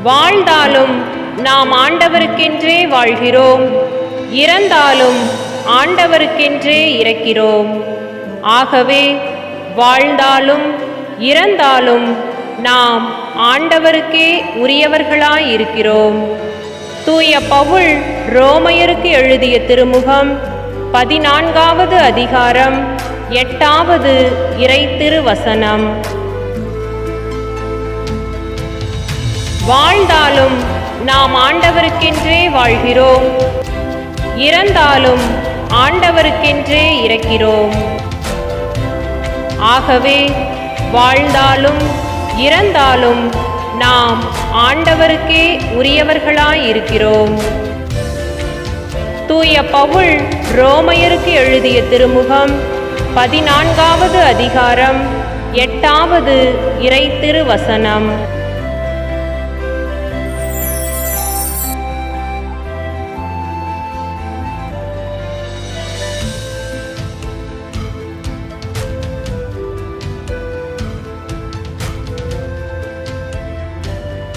வாழ்ந்தாலும் நாம் ஆண்டவருக்கென்றே வாழ்கிறோம், இறந்தாலும் ஆண்டவருக்கென்றே இறக்கிறோம். ஆகவே வாழ்ந்தாலும் இறந்தாலும் நாம் ஆண்டவருக்கே உரியவர்களாயிருக்கிறோம். தூய பவுல் ரோமையருக்கு எழுதிய திருமுகம் 14வது அதிகாரம் 8வது இறை திருவசனம். வாழ்ந்தாலும் நாம் ஆண்டவருக்கென்றே வாழ்கிறோம், இறந்தாலும் ஆண்டவருக்கென்றே இறக்கிறோம். ஆகவே வாழ்ந்தாலும் இறந்தாலும் நாம் ஆண்டவருக்கே உரியவர்களாயிருக்கிறோம். தூய பவுல் ரோமையருக்கு எழுதிய திருமுகம் 14வது அதிகாரம் 8வது இறை திருவசனம்.